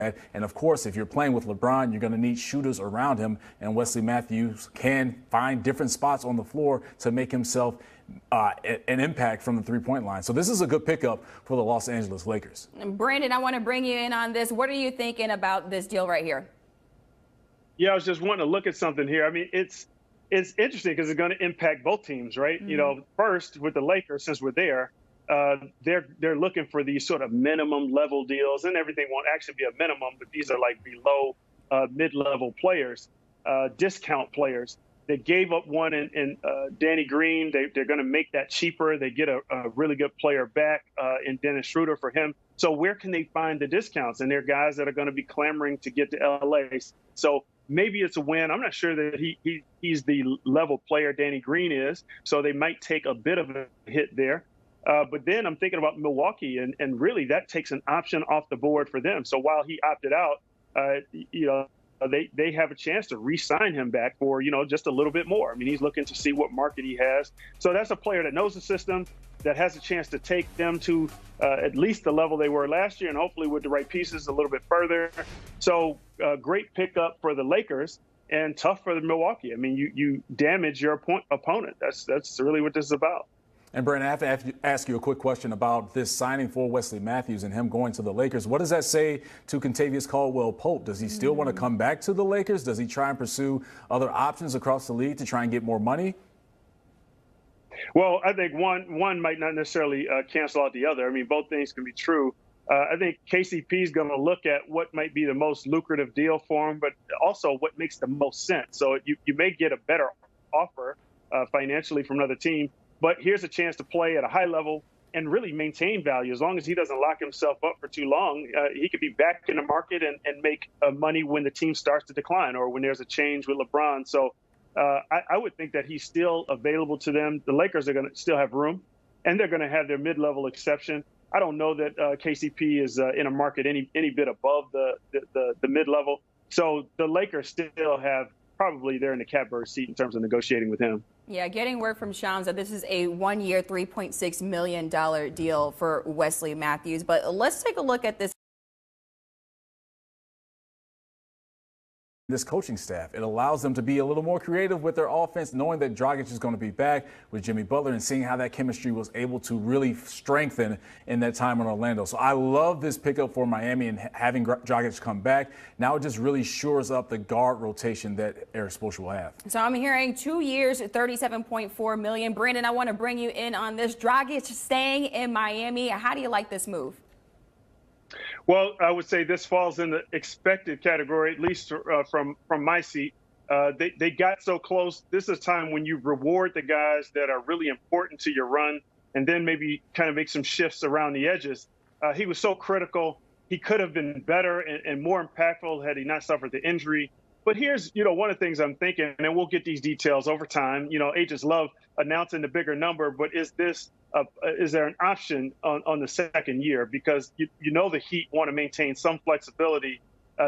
And of course, if you're playing with LeBron, you're going to need shooters around him. And Wesley Matthews can find different spots on the floor to make himself an impact from the three-point line. So this is a good pickup for the Los Angeles Lakers. Brandon, I want to bring you in on this. What are you thinking about this deal right here? Yeah, I was just wanting to look at something here. I mean, it's interesting because it's going to impact both teams, right? You know, first with the Lakers, since we're there, they're looking for these sort of minimum level deals, and everything won't actually be a minimum, but these are like below mid-level players, discount players. They gave up one in Danny Green. They're going to make that cheaper. They get a really good player back in Dennis Schroeder for him. So where can they find the discounts? And there are guys that are going to be clamoring to get to LA. So maybe it's a win. I'm not sure that he's the level player Danny Green is. So they might take a bit of a hit there. But then I'm thinking about Milwaukee, and really that takes an option off the board for them. So while he opted out, you know, they have a chance to re-sign him back for, you know, just a little bit more. I mean, he's looking to see what market he has. So that's a player that knows the system, that has a chance to take them to at least the level they were last year, and hopefully with the right pieces a little bit further. So great pickup for the Lakers and tough for the Milwaukee. I mean, you damage your opponent. That's really what this is about. And Brandon, I have to ask you a quick question about this signing for Wesley Matthews and him going to the Lakers. What does that say to Kentavious Caldwell-Pope? Does he still want to come back to the Lakers? Does he try and pursue other options across the league to try and get more money? Well, I think one might not necessarily cancel out the other. I mean, both things can be true. I think KCP is going to look at what might be the most lucrative deal for him, but also what makes the most sense. So you may get a better offer financially from another team. But here's a chance to play at a high level and really maintain value. As long as he doesn't lock himself up for too long, he could be back in the market and make money when the team starts to decline or when there's a change with LeBron. So I would think that he's still available to them. The Lakers are going to still have room, and they're going to have their mid-level exception. I don't know that KCP is in a market any bit above the mid-level. So the Lakers still have probably they're in the catbird seat in terms of negotiating with him. Yeah, getting word from Shams that this is a one-year, $3.6 million deal for Wesley Matthews. But let's take a look at this coaching staff. It allows them to be a little more creative with their offense, knowing that Dragic is going to be back with Jimmy Butler and seeing how that chemistry was able to really strengthen in that time in Orlando. So I love this pickup for Miami and having Dragic come back. Now it just really shores up the guard rotation that Eric Spoelstra will have. So I'm hearing 2 years, $37.4 million. Brandon, I want to bring you in on this. Dragic staying in Miami. How do you like this move? Well, I would say this falls in the expected category, at least from my seat. They got so close. This is a time when you reward the guys that are really important to your run and then maybe kind of make some shifts around the edges. He was so critical. He could have been better and more impactful had he not suffered the injury. But here's, one of the things I'm thinking, and we'll get these details over time. Agents love announcing the bigger number, but is there an option on the second year? Because the Heat want to maintain some flexibility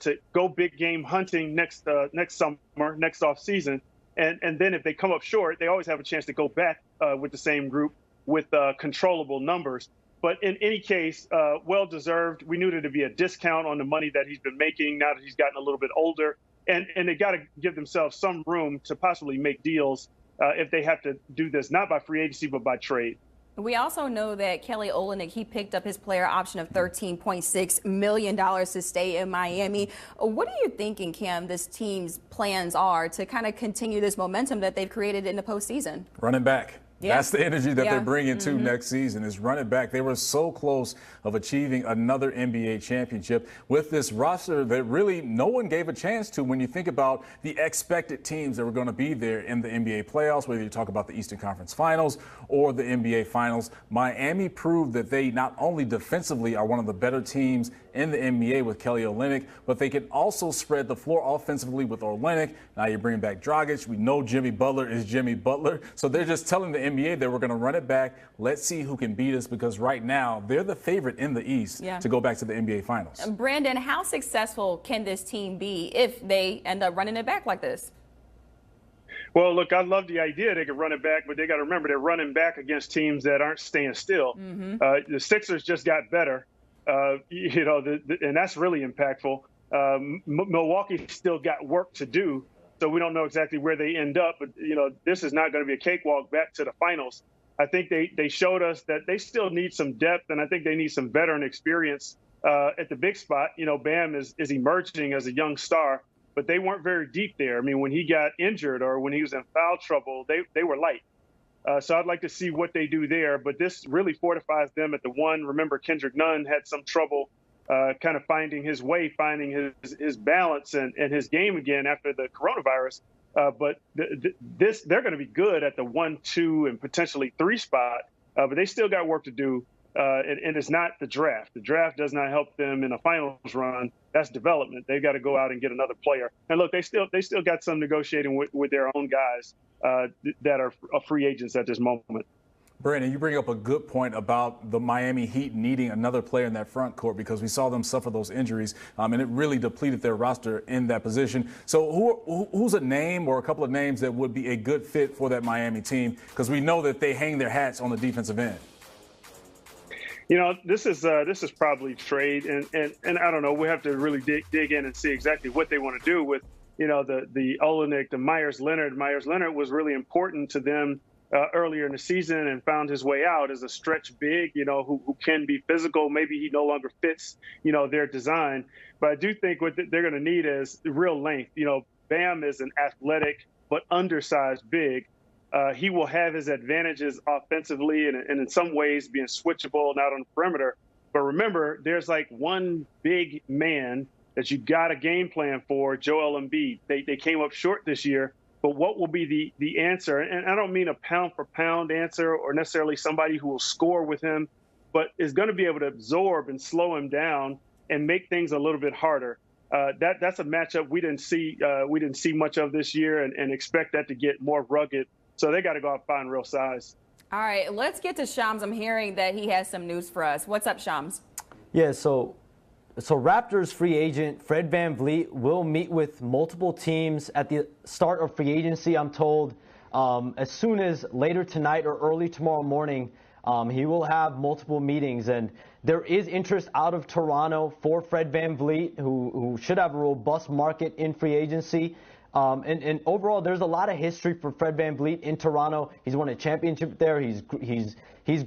to go big game hunting next summer, next off season, and then if they come up short, they always have a chance to go back with the same group with controllable numbers. But in any case, well deserved. We knew there to be a discount on the money that he's been making now that he's gotten a little bit older, and they got to give themselves some room to possibly make deals if they have to do this, not by free agency but by trade. We also know that Kelly Olynyk, he picked up his player option of $13.6 million to stay in Miami. What are you thinking, Cam, this team's plans are to kind of continue this momentum that they've created in the postseason? Running back. Yeah. That's the energy that they're bringing to next season is running back. They were so close of achieving another NBA championship with this roster that really no one gave a chance to when you think about the expected teams that were going to be there in the NBA playoffs, whether you talk about the Eastern Conference Finals or the NBA Finals. Miami proved that they not only defensively are one of the better teams in the NBA with Kelly Olynyk, but they can also spread the floor offensively with Olynyk. Now you're bringing back Dragic. We know Jimmy Butler is Jimmy Butler. So they're just telling the NBA that we're going to run it back. Let's see who can beat us, because right now they're the favorite in the East to go back to the NBA Finals. Brandon, how successful can this team be if they end up running it back like this? Well, look, I love the idea they could run it back, but they got to remember they're running back against teams that aren't staying still. The Sixers just got better. And that's really impactful. Milwaukee still got work to do, so we don't know exactly where they end up. But this is not going to be a cakewalk back to the finals. I think they showed us that they still need some depth, and I think they need some veteran experience at the big spot. Bam is emerging as a young star, but they weren't very deep there. I mean, when he got injured or when he was in foul trouble, they were light. So I'd like to see what they do there. But this really fortifies them at the one. Remember, Kendrick Nunn had some trouble kind of finding his way, finding his balance and his game again after the coronavirus. But they're going to be good at the 1, 2, and potentially 3 spot. But they still got work to do. And it's not the draft. The draft does not help them in a finals run. That's development. They've got to go out and get another player. And look, they still got some negotiating with their own guys that are free agents at this moment. Brandon, you bring up a good point about the Miami Heat needing another player in that front court because we saw them suffer those injuries, and it really depleted their roster in that position. So who's a name or a couple of names that would be a good fit for that Miami team? Because we know that they hang their hats on the defensive end. This is probably trade, and I don't know. We have to really dig in and see exactly what they want to do with, the Olenek, the Myers-Leonard. Myers-Leonard was really important to them earlier in the season and found his way out as a stretch big, who can be physical. Maybe he no longer fits, their design. But I do think what they're going to need is real length. Bam is an athletic but undersized big. He will have his advantages offensively and in some ways being switchable and out on the perimeter. But remember, there's like one big man that you got a game plan for, Joel Embiid. They came up short this year. But what will be the answer? And I don't mean a pound-for-pound answer or necessarily somebody who will score with him, but is going to be able to absorb and slow him down and make things a little bit harder. That's a matchup we didn't see much of this year and expect that to get more rugged. So they got to go out and find real size. All right, let's get to Shams. I'm hearing that he has some news for us. What's up, Shams? Yeah, so Raptors free agent Fred VanVleet will meet with multiple teams at the start of free agency, I'm told. As soon as later tonight or early tomorrow morning, he will have multiple meetings. And there is interest out of Toronto for Fred VanVleet, who should have a robust market in free agency. And overall, there's a lot of history for Fred VanVleet in Toronto. He's won a championship there. He's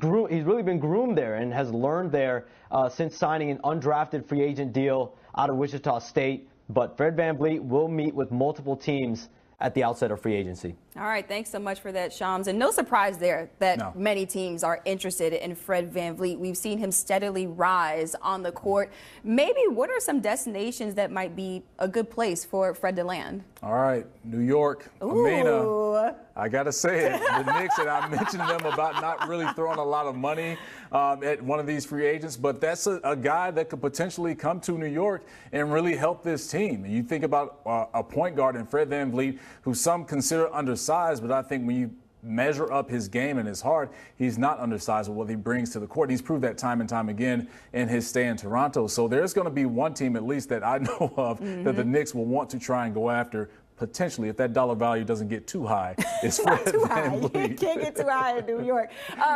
really been groomed there and has learned there since signing an undrafted free agent deal out of Wichita State. But Fred VanVleet will meet with multiple teams at the outset of free agency. All right, thanks so much for that, Shams. And no surprise there that many teams are interested in Fred VanVleet. We've seen him steadily rise on the court. Maybe what are some destinations that might be a good place for Fred to land? All right, New York, Amina. I got to say it. The Knicks, and I mentioned them about not really throwing a lot of money at one of these free agents, but that's a guy that could potentially come to New York and really help this team. You think about a point guard in Fred VanVleet, who some consider undersized, but I think when you measure up his game and his heart, he's not undersized with what he brings to the court. He's proved that time and time again in his stay in Toronto. So there's going to be one team, at least that I know of, that the Knicks will want to try and go after. Potentially, if that dollar value doesn't get too high, it's Fred VanVleet. You can't get too high in New York.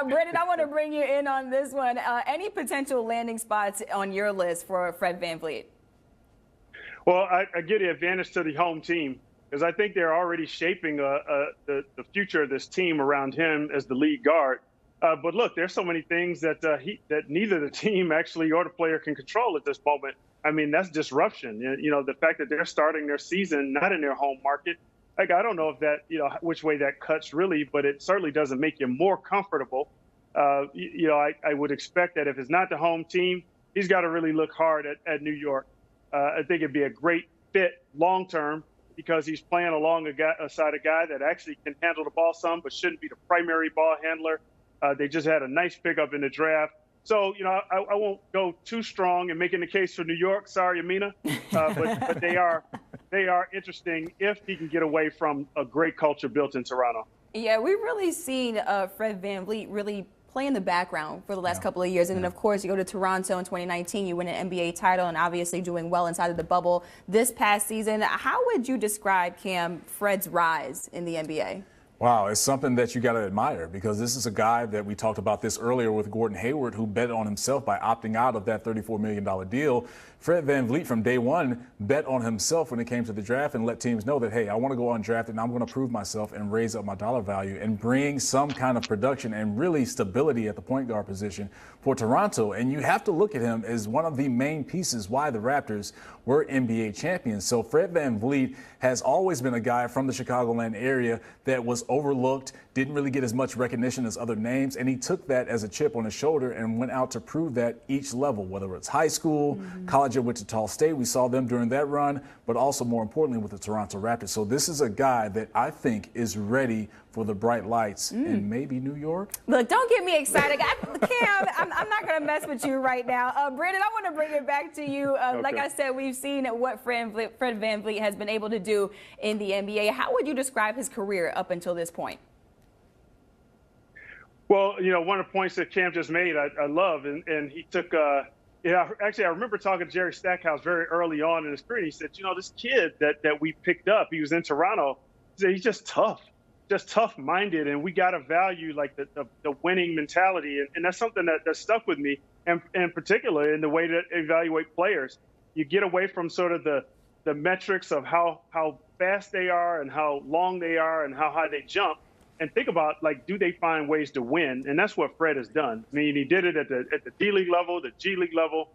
Brandon, I want to bring you in on this one. Any potential landing spots on your list for Fred VanVleet? Well, I give the advantage to the home team because I think they're already shaping the future of this team around him as the lead guard. But look, there's so many things that neither the team actually or the player can control at this moment. I mean, that's disruption. The fact that they're starting their season not in their home market, like I don't know if that, which way that cuts really, but it certainly doesn't make you more comfortable. I would expect that if it's not the home team, he's got to really look hard at New York. I think it'd be a great fit long term because he's playing alongside a guy that actually can handle the ball some, but shouldn't be the primary ball handler. They just had a nice pickup in the draft. So, I won't go too strong in making the case for New York. Sorry, Amina. But they are interesting if he can get away from a great culture built in Toronto. Yeah, we've really seen Fred VanVleet really play in the background for the last couple of years. And then, of course, you go to Toronto in 2019, you win an NBA title and obviously doing well inside of the bubble this past season. How would you describe, Cam, Fred's rise in the NBA? Wow, it's something that you got to admire, because this is a guy that we talked about this earlier with Gordon Hayward, who bet on himself by opting out of that $34 million deal. Fred VanVleet from day one bet on himself when it came to the draft and let teams know that, hey, I want to go undrafted and I'm going to prove myself and raise up my dollar value and bring some kind of production and really stability at the point guard position for Toronto. And you have to look at him as one of the main pieces why the Raptors were NBA champions. So Fred VanVleet has always been a guy from the Chicagoland area that was overlooked, didn't really get as much recognition as other names, and he took that as a chip on his shoulder and went out to prove that each level, whether it's high school, college at Wichita State, we saw them during that run, but also more importantly with the Toronto Raptors. So this is a guy that I think is ready for the bright lights in maybe New York. Look, don't get me excited. Cam, I'm not going to mess with you right now. Brandon, I want to bring it back to you. Like I said, we've seen what Fred VanVleet has been able to do in the NBA. How would you describe his career up until this point? Well, one of the points that Cam just made, I love, and he took actually, I remember talking to Jerry Stackhouse very early on in his career. He said, this kid that we picked up, he was in Toronto, he said, he's just tough-minded, and we got to value like the winning mentality, and that's something that stuck with me, and in particular in the way to evaluate players. You get away from sort of the metrics of how fast they are and how long they are and how high they jump, and think about, like, do they find ways to win? And that's what Fred has done. I mean, he did it at the D League level, the G League level.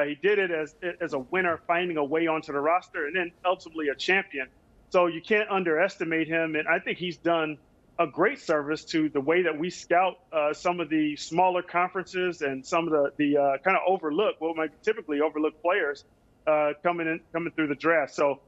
He did it as a winner, finding a way onto the roster, and then ultimately a champion. So you can't underestimate him. And I think he's done a great service to the way that we scout some of the smaller conferences and some of the kind of overlooked, what might typically overlook players coming through the draft. So.